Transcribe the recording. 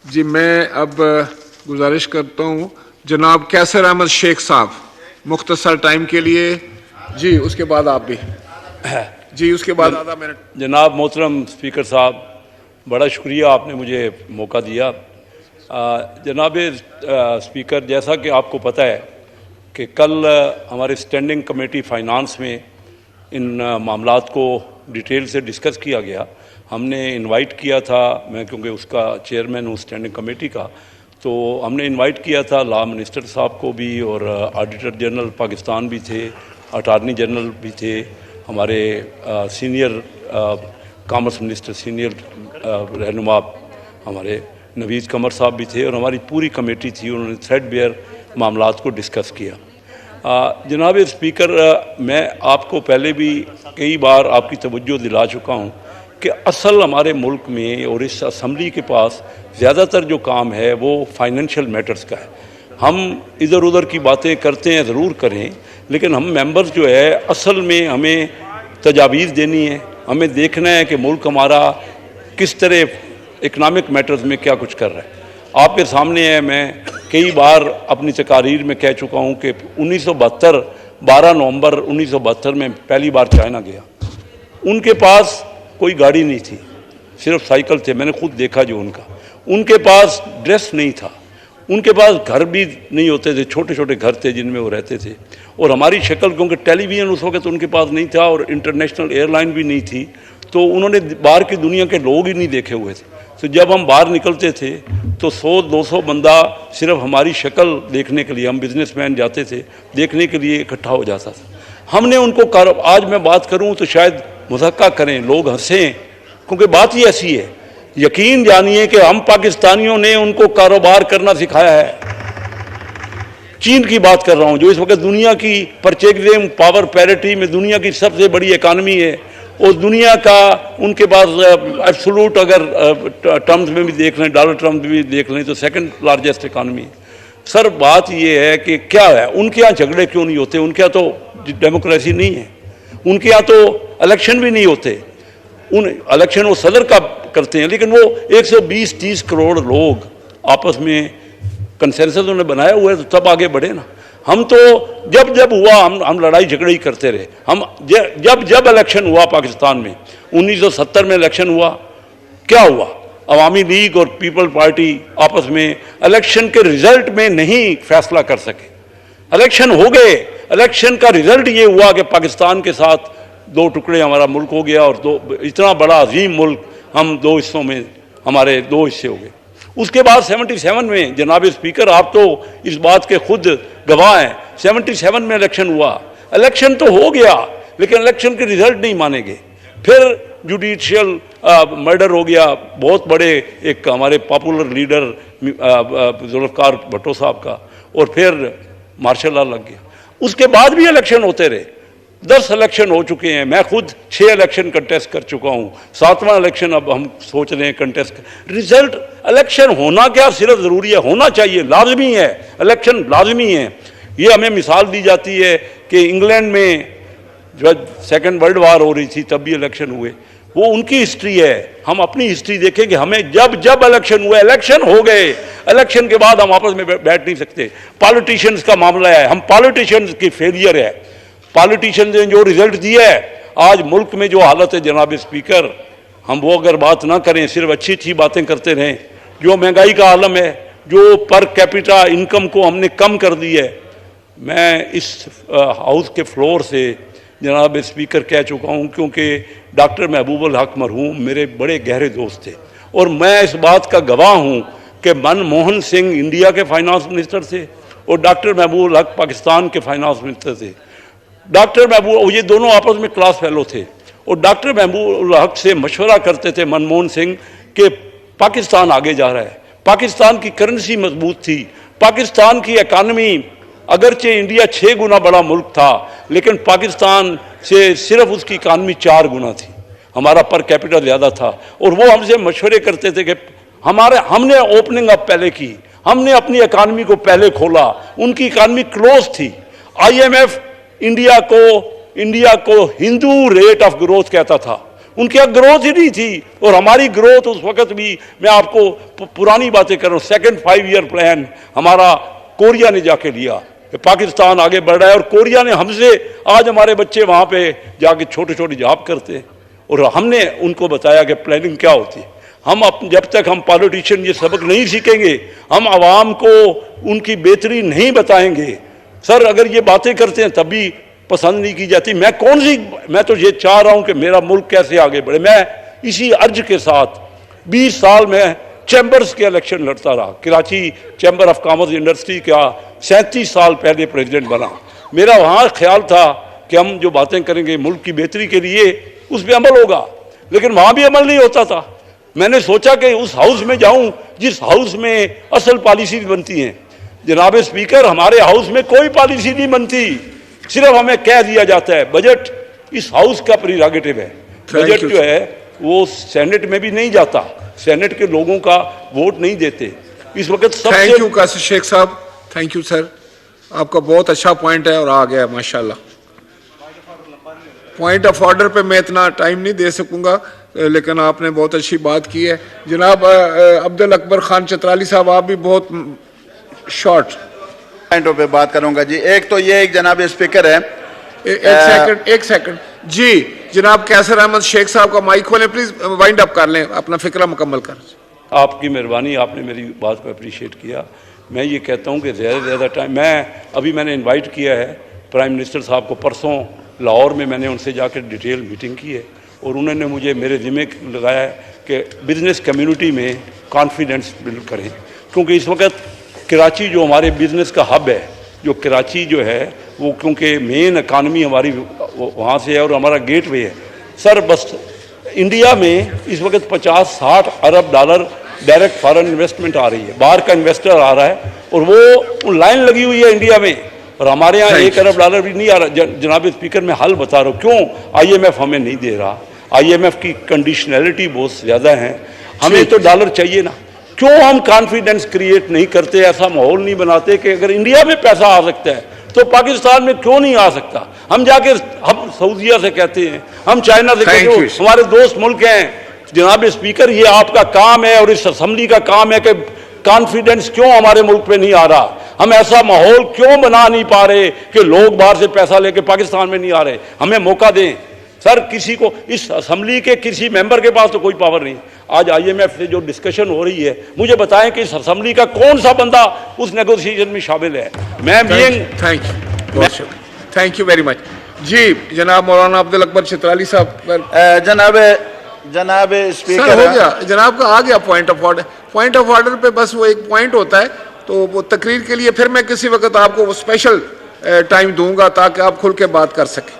जी, मैं अब गुजारिश करता हूँ जनाब कैसर अहमद शेख साहब मुख्तसर टाइम के लिए। जी, उसके बाद आप भी। जी, उसके बाद आधा मिनट। जनाब मोहतरम स्पीकर साहब, बड़ा शुक्रिया आपने मुझे मौका दिया। जनाब स्पीकर, जैसा कि आपको पता है कि कल हमारे स्टैंडिंग कमेटी फाइनेंस में इन मामलात को डिटेल से डिस्कस किया गया। हमने इनवाइट किया था, मैं क्योंकि उसका चेयरमैन हूँ स्टैंडिंग कमेटी का, तो हमने इनवाइट किया था लॉ मिनिस्टर साहब को भी, और ऑडिटर जनरल पाकिस्तान भी थे, अटार्नी जनरल भी थे, हमारे सीनियर कॉमर्स मिनिस्टर सीनियर रहनुमा हमारे नवीज़ कमर साहब भी थे, और हमारी पूरी कमेटी थी। उन्होंने थ्रेडबेयर मामलात को डिस्कस किया। जनाब स्पीकर, मैं आपको पहले भी कई बार आपकी तवज्जो दिला चुका हूँ कि असल हमारे मुल्क में और इस असम्बली के पास ज़्यादातर जो काम है वो फाइनेंशियल मैटर्स का है। हम इधर उधर की बातें करते हैं, ज़रूर करें, लेकिन हम मेंबर्स जो है असल में हमें तजावीज़ देनी है, हमें देखना है कि मुल्क हमारा किस तरह इकनॉमिक मैटर्स में क्या कुछ कर रहा है। आपके सामने है, मैं कई बार अपनी तकारीर में कह चुका हूँ कि 1972 12 नवंबर 1972 में पहली बार चाइना गया। उनके पास कोई गाड़ी नहीं थी, सिर्फ साइकिल थे, मैंने खुद देखा जो उनका। उनके पास ड्रेस नहीं था, उनके पास घर भी नहीं होते थे, छोटे छोटे घर थे जिनमें वो रहते थे। और हमारी शक्ल, क्योंकि टेलीविज़न उस वक्त उनके पास नहीं था और इंटरनेशनल एयरलाइन भी नहीं थी, तो उन्होंने बाहर की दुनिया के लोग ही नहीं देखे हुए थे। तो जब हम बाहर निकलते थे तो 100-200 बंदा सिर्फ हमारी शक्ल देखने के लिए, हम बिजनेसमैन जाते थे, देखने के लिए इकट्ठा हो जाता था। हमने उनको आज मैं बात करूं तो शायद मज़ाक़ करें, लोग हंसें, क्योंकि बात ही ऐसी है। यकीन जानिए कि हम पाकिस्तानियों ने उनको कारोबार करना सिखाया है। चीन की बात कर रहा हूं, जो इस वक्त दुनिया की परचेजिंग पावर पैरिटी में दुनिया की सबसे बड़ी इकानमी है, और दुनिया का उनके पास एब्सोलूट अगर टर्म्स में भी देख लें, डॉलर टर्म्स में भी देख लें, तो सेकंड लार्जेस्ट इकानमी है। सर, बात ये है कि क्या है, उनके यहाँ झगड़े क्यों नहीं होते? उनके यहाँ तो डेमोक्रेसी नहीं है, उनके यहाँ तो इलेक्शन भी नहीं होते। उन इलेक्शन वो सदर का करते हैं, लेकिन वो 120-30 करोड़ लोग आपस में कंसेंसस उन्होंने बनाया हुआ है, तो तब आगे बढ़े ना। हम तो जब जब हुआ हम लड़ाई झगड़े ही करते रहे। हम जब इलेक्शन हुआ पाकिस्तान में, 1970 में इलेक्शन हुआ, क्या हुआ? अवामी लीग और पीपल पार्टी आपस में इलेक्शन के रिजल्ट में नहीं फैसला कर सके। इलेक्शन हो गए, इलेक्शन का रिजल्ट ये हुआ कि पाकिस्तान के साथ दो टुकड़े हमारा मुल्क हो गया, और इतना बड़ा अजीम मुल्क हम दो हिस्सों में, हमारे दो हिस्से हो गए। उसके बाद 77 में, जनाब स्पीकर आप तो इस बात के खुद गवाह हैं, 77 में इलेक्शन हुआ। इलेक्शन तो हो गया, लेकिन इलेक्शन के रिजल्ट नहीं माने गए। फिर जुडिशियल मर्डर हो गया, बहुत बड़े एक हमारे पॉपुलर लीडर जुल्फ़िकार भुट्टो साहब का, और फिर मार्शल लॉ लग गया। उसके बाद भी इलेक्शन होते रहे, 10 इलेक्शन हो चुके हैं। मैं खुद 6 इलेक्शन कंटेस्ट कर चुका हूँ, 7वां इलेक्शन अब हम सोच रहे हैं कंटेस्ट कर। रिजल्ट, इलेक्शन होना क्या सिर्फ ज़रूरी है, होना चाहिए, लाजमी है, इलेक्शन लाजमी है। ये हमें मिसाल दी जाती है कि इंग्लैंड में जब सेकेंड वर्ल्ड वार हो रही थी तब भी इलेक्शन हुए, वो उनकी हिस्ट्री है। हम अपनी हिस्ट्री देखें कि हमें जब जब इलेक्शन हुए, इलेक्शन हो गए, इलेक्शन के बाद हम आपस में बैठ नहीं सकते। पॉलिटिशियंस का मामला है, हम पॉलिटिशियंस की फेलियर है। पॉलिटिशियंस ने जो रिजल्ट दिया है, आज मुल्क में जो हालत है जनाब स्पीकर, हम वो अगर बात ना करें, सिर्फ अच्छी अच्छी बातें करते रहें, जो महंगाई का आलम है, जो पर कैपिटा इनकम को हमने कम कर दी है। मैं इस हाउस के फ्लोर से जनाब स्पीकर कह चुका हूँ, क्योंकि डॉक्टर महबूब हक मरहूम मेरे बड़े गहरे दोस्त थे, और मैं इस बात का गवाह हूँ कि मनमोहन सिंह इंडिया के फाइनेंस मिनिस्टर थे और डॉक्टर महबूब हक पाकिस्तान के फाइनेंस मिनिस्टर थे। डॉक्टर महबूब, ये दोनों आपस में क्लास फेलो थे, और डॉक्टर महबूब हक से मशवरा करते थे मनमोहन सिंह कि पाकिस्तान आगे जा रहा है। पाकिस्तान की करेंसी मजबूत थी, पाकिस्तान की इकानमी, अगरचे इंडिया 6 गुना बड़ा मुल्क था, लेकिन पाकिस्तान से सिर्फ उसकी इकानमी 4 गुना थी, हमारा पर कैपिटल ज़्यादा था। और वो हमसे मशवरे करते थे कि हमने ओपनिंग अप पहले की, हमने अपनी इकानमी को पहले खोला, उनकी इकानमी क्लोज थी। IMF इंडिया को हिंदू रेट ऑफ ग्रोथ कहता था, उनकी यहाँ ग्रोथ ही नहीं थी। और हमारी ग्रोथ उस वक्त भी, मैं आपको पुरानी बातें कर रहा हूँ, सेकंड 5 ईयर प्लान हमारा कोरिया ने जाके लिया, पाकिस्तान आगे बढ़ रहा है और कोरिया ने हमसे, आज हमारे बच्चे वहाँ पे जाके छोटे छोटे जॉब करते हैं और हमने उनको बताया कि प्लानिंग क्या होती है। हम जब तक हम पॉलिटिशियन ये सबक नहीं सीखेंगे, हम आवाम को उनकी बेहतरी नहीं बताएंगे। सर अगर ये बातें करते हैं तब भी पसंद नहीं की जाती। मैं तो ये चाह रहा हूँ कि मेरा मुल्क कैसे आगे बढ़े। मैं इसी अर्ज के साथ 20 साल में चैम्बर्स के इलेक्शन लड़ता रहा। Karachi chamber of commerce industry का 37 साल पहले प्रेसिडेंट बना। मेरा वहाँ ख्याल था कि हम जो बातें करेंगे मुल्क की बेहतरी के लिए उस पर अमल होगा, लेकिन वहाँ भी अमल नहीं होता था। मैंने सोचा कि उस हाउस में जाऊँ जिस हाउस में असल पॉलिसी बनती हैं। जनाब स्पीकर, हमारे हाउस में कोई पॉलिसी नहीं बनती, सिर्फ हमें कह दिया जाता है बजट इस हाउस का प्रीरोगेटिव है। बजट जो है वो सेनेट में भी नहीं जाता, सेनेट के लोगों का वोट नहीं देते इस वक्त। थैंक यू कासिम शेख साहब, थैंक यू सर, आपका बहुत अच्छा पॉइंट है और आ गया माशाल्लाह। पॉइंट ऑफ ऑर्डर पे मैं इतना टाइम नहीं दे सकूंगा, लेकिन आपने बहुत अच्छी बात की है। जनाब अब्दुल अकबर खान चित्राली साहब, आप भी बहुत शॉर्ट पॉइंटों पे बात करूंगा जी। एक तो ये एक जनाब स्पीकर है, एक सेकंड जी, जनाब कैसर अहमद शेख साहब का माइक खोलें प्लीज, वाइंड अप कर लें, अपना फिक्रा मुकम्मल कर। आपकी मेहरबानी, आपने मेरी बात को अप्रिशिएट किया। मैं ये कहता हूँ कि ज़्यादा से ज़्यादा टाइम मैंने इनवाइट किया है प्राइम मिनिस्टर साहब को। परसों लाहौर में मैंने उनसे जाकर डिटेल मीटिंग की है और उन्होंने मुझे मेरे ज़िम्मे लगाया है कि बिज़नेस कम्युनिटी में कॉन्फिडेंस बिल्ड करें, क्योंकि इस वक्त कराची जो हमारे बिज़नेस का हब है, जो कराची जो है वो क्योंकि मेन इकानमी हमारी वहाँ से है और हमारा गेटवे है। सर बस इंडिया में इस वक्त 50-60 अरब डॉलर डायरेक्ट फॉरेन इन्वेस्टमेंट आ रही है, बाहर का इन्वेस्टर आ रहा है और वो लाइन लगी हुई है इंडिया में, और हमारे यहाँ 1 अरब डॉलर भी नहीं आ रहा। जनाब स्पीकर, मैं हल बता रहा हूँ क्यों IMF हमें नहीं दे रहा। IMF की कंडीशनैलिटी बहुत ज़्यादा है, हमें तो डॉलर चाहिए ना। क्यों हम कॉन्फिडेंस क्रिएट नहीं करते, ऐसा माहौल नहीं बनाते कि अगर इंडिया में पैसा आ सकता है तो पाकिस्तान में क्यों नहीं आ सकता। हम जाके हम सऊदीया से कहते हैं, हम चाइना से कहते हैं, हमारे दोस्त मुल्क हैं। जनाब स्पीकर, ये आपका काम है और इस असेंबली का काम है कि कॉन्फिडेंस क्यों हमारे मुल्क पे नहीं आ रहा, हम ऐसा माहौल क्यों बना नहीं पा रहे कि लोग बाहर से पैसा लेके पाकिस्तान में नहीं आ रहे। हमें मौका दें सर। किसी को इस असेंबली के किसी मेंबर के पास तो कोई पावर नहीं। आज IMF से जो डिस्कशन हो रही है, मुझे बताएं कि इस असेंबली का कौन सा बंदा उस नेगोशिएशन में शामिल है। मैं थैंक यू वेरी मच जी। जनाब मौलाना अब्दुल अकबर चित्राली साहब, जनाब स्पीकर हो गया जनाब का, आ गया point of order. Point of order पे बस वो एक पॉइंट होता है, तो वो तकरीर के लिए फिर मैं किसी वक्त आपको वो स्पेशल टाइम दूंगा ताकि आप खुल के बात कर सकें।